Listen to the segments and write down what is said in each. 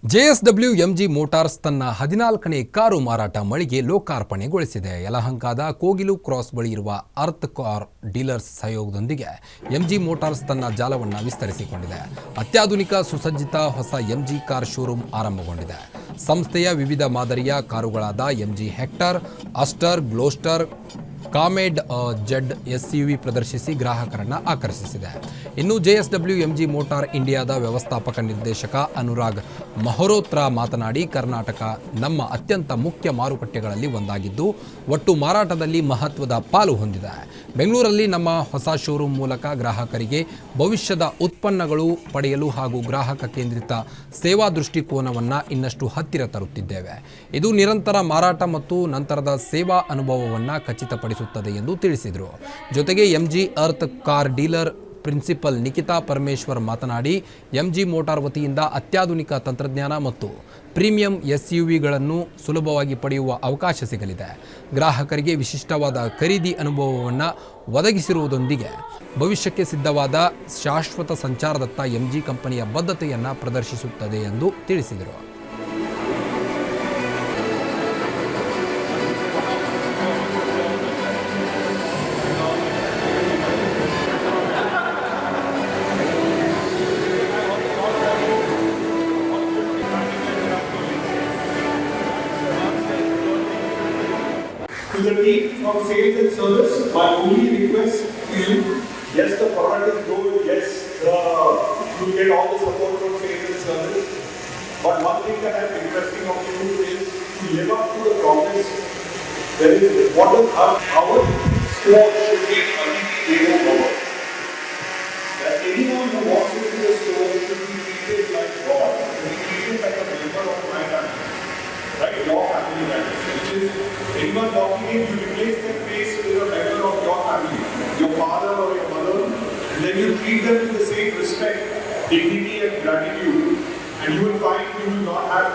JSW MG motors ತನ್ನ 14ನೇ car ಮಾರಾಟ ಮಳಿಗೆ ಲೋಕಾರ್ಪಣೆಗೊಳಿಸಿದೆ. ಯಲಹಂಕದ ಕೋಗಿಲು ಕ್ರಾಸ್ ಬಳಿ ಇರುವ ಅರ್ತ್ ಕಾರ್ ಡೀಲರ್ಸ್ ಸಹಯೋಗದೊಂದಿಗೆ ಎಂಜಿ ಮೋಟಾರ್ಸ್ ತನ್ನ ಜಾಲವನ್ನು ವಿಸ್ತರಿಸಿಕೊಂಡಿದೆ. ಅತ್ಯಾಧುನಿಕ ಸುಸಜ್ಜಿತ ಹೊಸ ಎಂಜಿ ಕಾರ್ ಶೋರೂಮ್ ಆರಂಭಗೊಂಡಿದೆ. ಸಂಸ್ಥೆಯ ವಿವಿಧ ಮಾದರಿಯ ಕಾರುಗಳಾದ MG Hector, Astor, Gloster, comet, Z SUV ಪ್ರದರ್ಶಿಸಿ ಗ್ರಾಹಕರನ್ನು ಆಕರ್ಷಿಸಿದೆ. ಇನ್ನು ಜೆಎಸ್ಡಬ್ಲ್ಯೂ ಎಂಜಿ ಮೋಟಾರ್ ಇಂಡಿಯಾದ ವ್ಯವಸ್ಥಾಪಕ ನಿರ್ದೇಶಕ ಅನುರಾಗ್ ಮಹೋತ್ರಾ ಮಾತನಾಡಿ, ಕರ್ನಾಟಕ ನಮ್ಮ ಅತ್ಯಂತ ಮುಖ್ಯ ಮಾರುಕಟ್ಟೆಗಳಲ್ಲಿ ಒಂದಾಗಿದ್ದು ಒಟ್ಟು ಮಾರಾಟದಲ್ಲಿ ಮಹತ್ವದ ಪಾಲು ಹೊಂದಿದೆ. ಬೆಂಗಳೂರಲ್ಲಿ ನಮ್ಮ ಹೊಸ ಶೋರೂಮ್ ಮೂಲಕ ಗ್ರಾಹಕರಿಗೆ ಭವಿಷ್ಯದ ಉತ್ಪನ್ನಗಳು ಪಡೆಯಲು ಹಾಗೂ ಗ್ರಾಹಕ ಕೇಂದ್ರಿತ ಸೇವಾ ದೃಷ್ಟಿಕೋನವನ್ನು ಇನ್ನಷ್ಟು ಹತ್ತಿರ ತರುತ್ತಿದ್ದೇವೆ. ಇದು ನಿರಂತರ ಮಾರಾಟ ಮತ್ತು ನಂತರದ ಸೇವಾ ಅನುಭವವನ್ನು ಖಚಿತಪಡಿಸುತ್ತದೆ ಎಂದು ತಿಳಿಸಿದರು. ಜೊತೆಗೆ MG Arth car dealer principal Nikhita Parameshwar ಮಾತನಾಡಿ, ಎಂಜಿ ಮೋಟಾರ್ ವತಿಯಿಂದ ಅತ್ಯಾಧುನಿಕ ತಂತ್ರಜ್ಞಾನ ಮತ್ತು ಪ್ರೀಮಿಯಂ ಎಸ್ಯುವಿಗಳನ್ನು ಸುಲಭವಾಗಿ ಪಡೆಯುವ ಅವಕಾಶ ಸಿಗಲಿದೆ. ಗ್ರಾಹಕರಿಗೆ ವಿಶಿಷ್ಟವಾದ ಖರೀದಿ ಅನುಭವವನ್ನು ಒದಗಿಸಿರುವುದರೊಂದಿಗೆ ಭವಿಷ್ಯಕ್ಕೆ ಸಿದ್ಧವಾದ ಶಾಶ್ವತ ಸಂಚಾರದತ್ತ ಎಂಜಿ ಕಂಪನಿಯ ಬದ್ಧತೆಯನ್ನು ಪ್ರದರ್ಶಿಸುತ್ತದೆ ಎಂದು ತಿಳಿಸಿದರು. To the team from sales and service, my only request to you, yes, the product is good, yes, you get all the support from sales and service, but one thing that I'm requesting of you is to live up to the promise. There is what is our store should be a God. That anyone who walks into the store should be treated like God, should be treated like a member of my family. Right, your family matters. Which is anyone walking in, you replace their face with a member of your family, your father or your mother, and then you treat them with the same respect, dignity, and gratitude, and you will find you will not have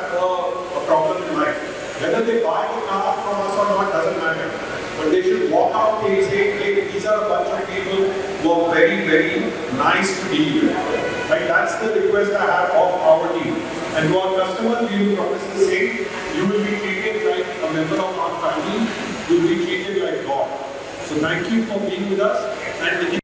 a problem in life. Whether they buy the car from us or not doesn't matter, but they should walk out and say, "Hey, these are a bunch of people who are very, very nice to deal with." Right, that's the request I have of our team. And to our customers, we will promise the same. You will be treated like a member of our family. You will be treated like God. So thank you for being with us. And